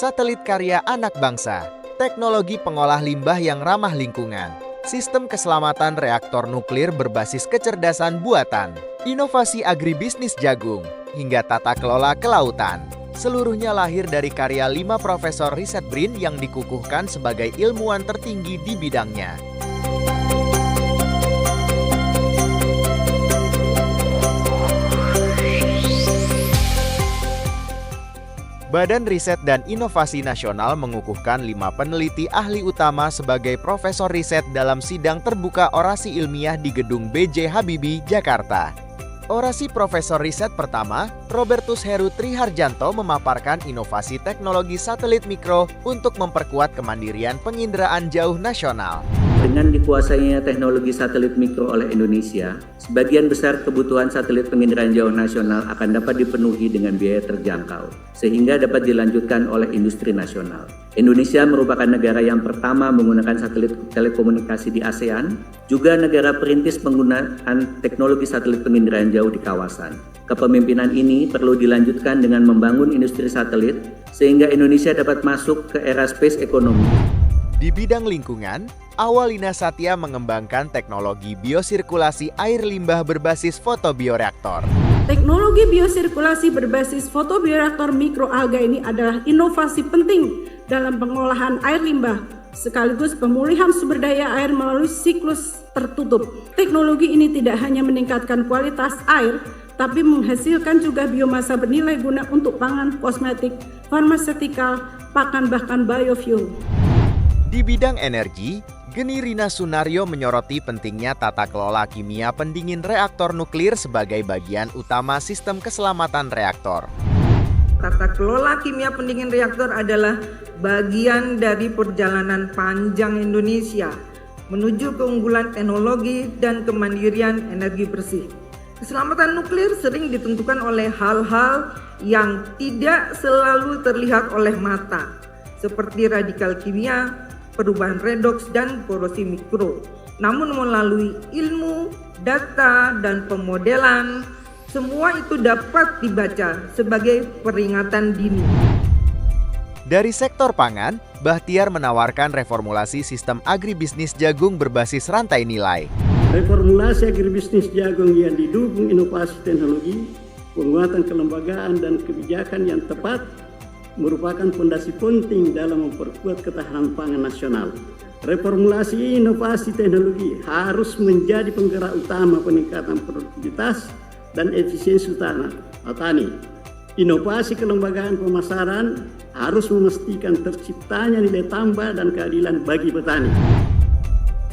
satelit karya anak bangsa, teknologi pengolah limbah yang ramah lingkungan, sistem keselamatan reaktor nuklir berbasis kecerdasan buatan, inovasi agribisnis jagung, hingga tata kelola kelautan. Seluruhnya lahir dari karya 5 profesor riset BRIN yang dikukuhkan sebagai ilmuwan tertinggi di bidangnya. Badan Riset dan Inovasi Nasional mengukuhkan 5 peneliti ahli utama sebagai profesor riset dalam sidang terbuka orasi ilmiah di Gedung B.J. Habibie, Jakarta. Orasi profesor riset pertama, Robertus Heru Triharjanto, memaparkan inovasi teknologi satelit mikro untuk memperkuat kemandirian penginderaan jauh nasional. Dengan dikuasainya teknologi satelit mikro oleh Indonesia, sebagian besar kebutuhan satelit penginderaan jauh nasional akan dapat dipenuhi dengan biaya terjangkau, sehingga dapat dilanjutkan oleh industri nasional. Indonesia merupakan negara yang pertama menggunakan satelit telekomunikasi di ASEAN, juga negara perintis penggunaan teknologi satelit penginderaan jauh di kawasan. Kepemimpinan ini perlu dilanjutkan dengan membangun industri satelit, sehingga Indonesia dapat masuk ke era space economy. Di bidang lingkungan, Awalina Satya mengembangkan teknologi biosirkulasi air limbah berbasis fotobioreaktor. Teknologi biosirkulasi berbasis fotobioreaktor mikroalga ini adalah inovasi penting dalam pengolahan air limbah, sekaligus pemulihan sumber daya air melalui siklus tertutup. Teknologi ini tidak hanya meningkatkan kualitas air, tapi menghasilkan juga biomasa bernilai guna untuk pangan, kosmetik, farmaseutika, pakan, bahkan biofuel. Di bidang energi, Geni Rina Sunario menyoroti pentingnya tata kelola kimia pendingin reaktor nuklir sebagai bagian utama sistem keselamatan reaktor. Tata kelola kimia pendingin reaktor adalah bagian dari perjalanan panjang Indonesia menuju keunggulan teknologi dan kemandirian energi bersih. Keselamatan nuklir sering ditentukan oleh hal-hal yang tidak selalu terlihat oleh mata, seperti radikal kimia, perubahan redoks, dan korosi mikro. Namun melalui ilmu, data, dan pemodelan, semua itu dapat dibaca sebagai peringatan dini. Dari sektor pangan, Bahtiar menawarkan reformulasi sistem agribisnis jagung berbasis rantai nilai. Reformulasi agribisnis jagung yang didukung inovasi teknologi, penguatan kelembagaan dan kebijakan yang tepat merupakan fondasi penting dalam memperkuat ketahanan pangan nasional. Reformulasi inovasi teknologi harus menjadi penggerak utama peningkatan produktivitas dan efisiensi tani. Inovasi kelembagaan pemasaran harus memastikan terciptanya nilai tambah dan keadilan bagi petani.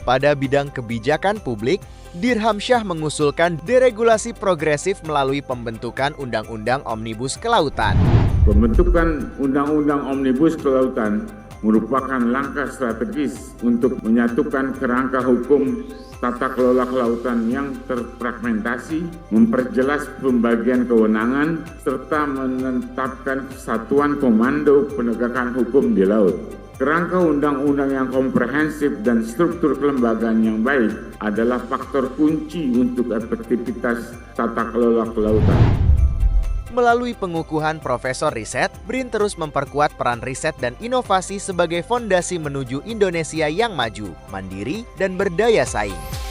Pada bidang kebijakan publik, Dirham Syah mengusulkan deregulasi progresif melalui pembentukan Undang-Undang Omnibus Kelautan. Pembentukan Undang-Undang Omnibus Kelautan merupakan langkah strategis untuk menyatukan kerangka hukum tata kelola kelautan yang terfragmentasi, memperjelas pembagian kewenangan, serta menetapkan satuan komando penegakan hukum di laut. Kerangka undang-undang yang komprehensif dan struktur kelembagaan yang baik adalah faktor kunci untuk efektivitas tata kelola kelautan. Melalui pengukuhan profesor riset, BRIN terus memperkuat peran riset dan inovasi sebagai fondasi menuju Indonesia yang maju, mandiri, dan berdaya saing.